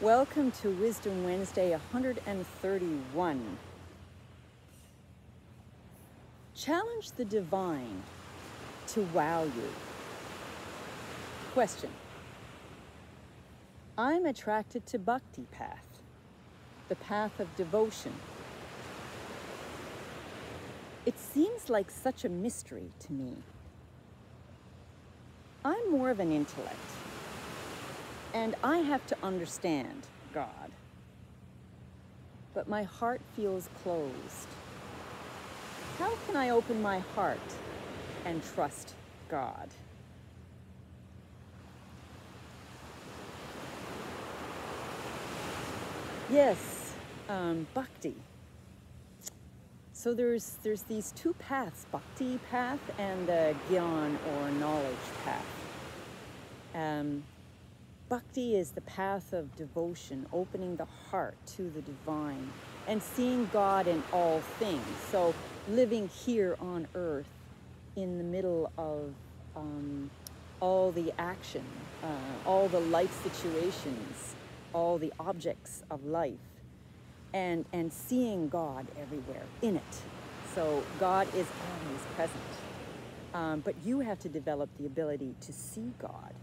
Welcome to Wisdom Wednesday 131. Challenge the divine to wow you. Question. I'm attracted to Bhakti path, the path of devotion. It seems like such a mystery to me. I'm more of an intellect, and I have to understand God. But my heart feels closed. How can I open my heart and trust God? Yes, Bhakti. So there's these two paths, Bhakti path and the Gyan or knowledge path. Bhakti is the path of devotion, opening the heart to the divine and seeing God in all things. So living here on earth in the middle of all the action, all the life situations, all the objects of life, and seeing God everywhere in it. So God is always present. But you have to develop the ability to see God.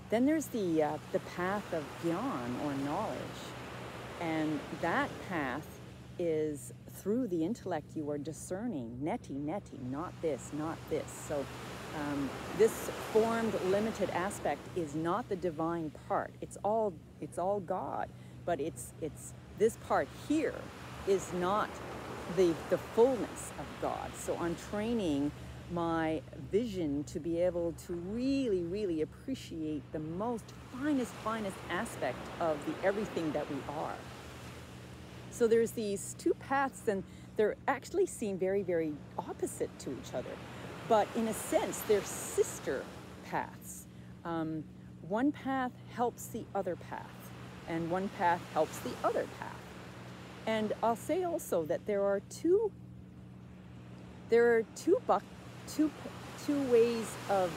Then there's the path of Gyan or knowledge, and that path is through the intellect. You are discerning, neti, not this, not this. So this formed, limited aspect is not the divine part. It's all God, but it's this part here is not the fullness of God. So I'm training my vision to be able to really appreciate the most finest aspect of the everything that we are. So there's these two paths, and they're actually seem very opposite to each other, but in a sense they're sister paths. One path helps the other path, and one path helps the other path. And I'll say also that there are two ways of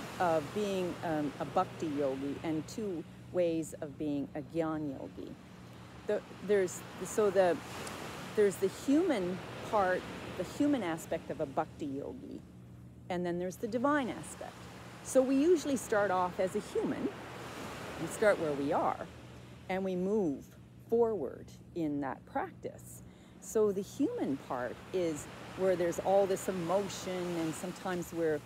being a bhakti yogi and two ways of being a Gyan yogi. There's the human part, the human aspect of a bhakti yogi, and then there's the divine aspect. So we usually start off as a human. We start where we are, and we move forward in that practice. So the human part is where there's all this emotion, and sometimes we're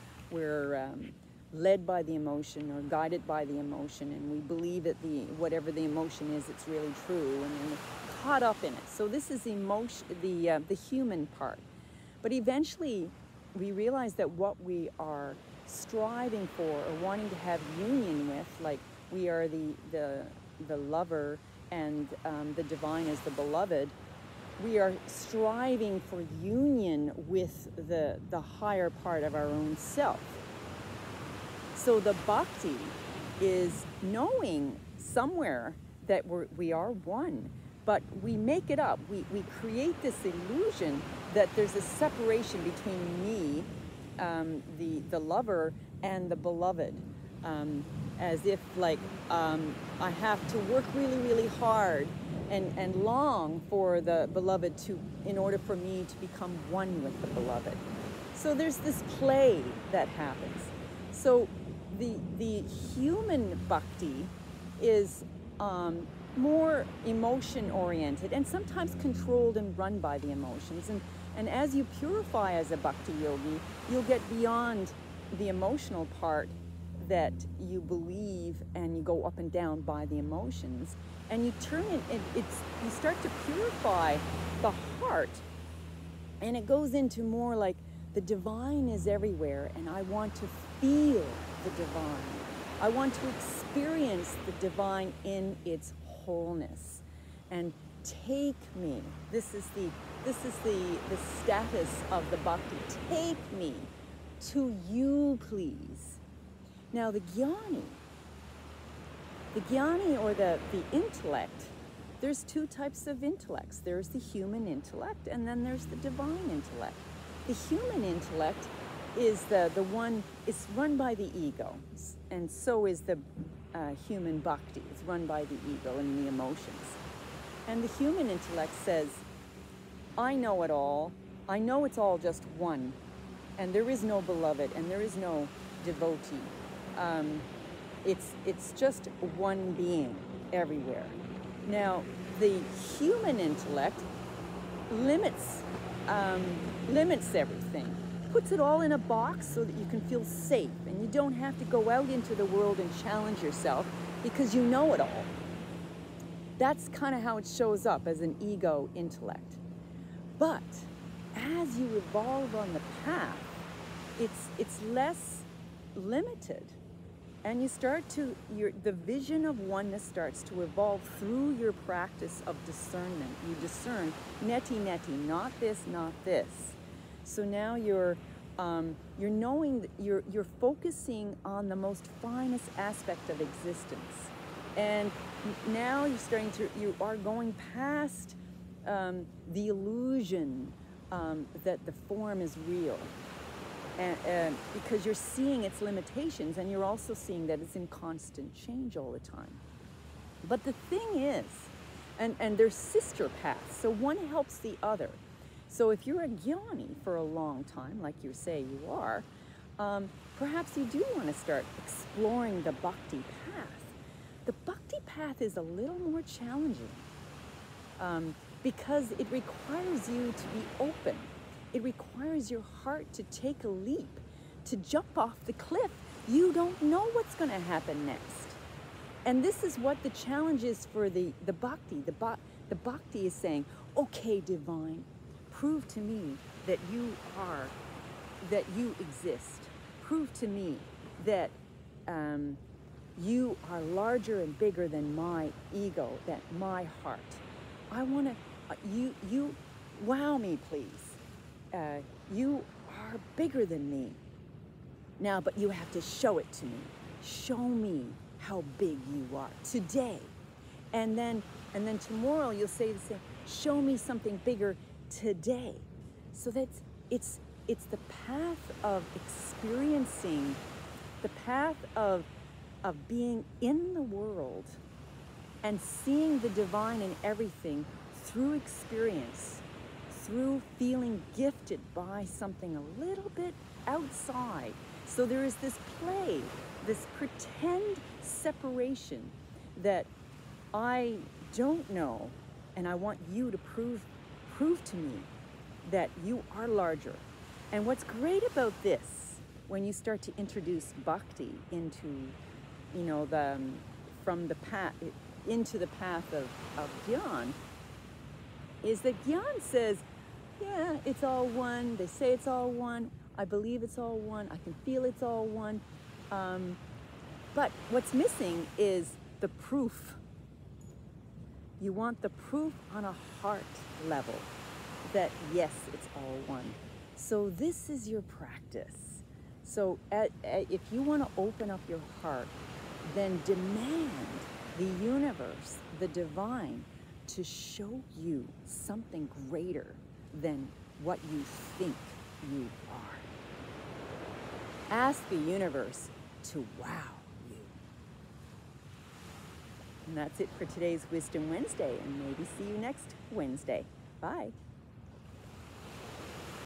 led by the emotion or guided by the emotion, and we believe that whatever the emotion is, it's really true, and then we're caught up in it. So this is the human part. But eventually we realize that what we are striving for or wanting to have union with, like we are the lover and the divine is the beloved, we are striving for union with the higher part of our own self. So the bhakti is knowing somewhere that we are one, but we make it up. We create this illusion that there's a separation between me, the lover, and the beloved. As if like I have to work really hard and long for the beloved in order for me to become one with the beloved. So there's this play that happens. So the human bhakti is more emotion oriented and sometimes controlled and run by the emotions. And as you purify as a bhakti yogi, you'll get beyond the emotional part that you believe, and you go up and down by the emotions, and you turn it, you start to purify the heart, and it goes into more like the divine is everywhere, and I want to feel the divine. I want to experience the divine in its wholeness, and take me. This is the status of the bhakti. Take me to you, please. Now the jnani or the intellect, there's two types of intellects. There's the human intellect, and then there's the divine intellect. The human intellect is the one, it's run by the ego, and so is the human bhakti. It's run by the ego and the emotions. And the human intellect says, I know it all. I know it's all just one. And there is no beloved and there is no devotee. It's just one being everywhere. Now, the human intellect limits everything, puts it all in a box so that you can feel safe and you don't have to go out into the world and challenge yourself because you know it all. That's kind of how it shows up as an ego intellect. But as you evolve on the path, it's less limited. And you start to, the vision of oneness starts to evolve through your practice of discernment. You discern neti neti, not this, not this. So now you're knowing that you're focusing on the most finest aspect of existence. And now you are going past the illusion that the form is real. And because you're seeing its limitations, and you're also seeing that it's in constant change all the time. But the thing is, and they're sister paths, so one helps the other. So if you're a jnani for a long time, like you say you are, perhaps you do want to start exploring the bhakti path. The bhakti path is a little more challenging because it requires you to be open. It requires your heart to take a leap, to jump off the cliff. You don't know what's going to happen next. And this is what the challenge is for the bhakti. The bhakti is saying, okay, divine, prove to me that you exist. Prove to me that you are larger and bigger than my ego, than my heart. I want to, you wow me, please. You are bigger than me. Now, but you have to show it to me. Show me how big you are today. And then tomorrow you'll say the same, show me something bigger today. So that's, it's the path of experiencing, the path of being in the world and seeing the divine in everything through experience, through feeling gifted by something a little bit outside. So there is this play, this pretend separation that I don't know, and I want you to prove to me that you are larger. And what's great about this, when you start to introduce bhakti into, from the path into the path of Gyan, is that Gyan says, yeah, it's all one. They say it's all one. I believe it's all one. I can feel it's all one. But what's missing is the proof. You want the proof on a heart level that, yes, it's all one. So this is your practice. So if you want to open up your heart, then demand the universe, the divine, to show you something greater than what you think you are. Ask the universe to wow you. And that's it for today's Wisdom Wednesday, and maybe see you next Wednesday. Bye.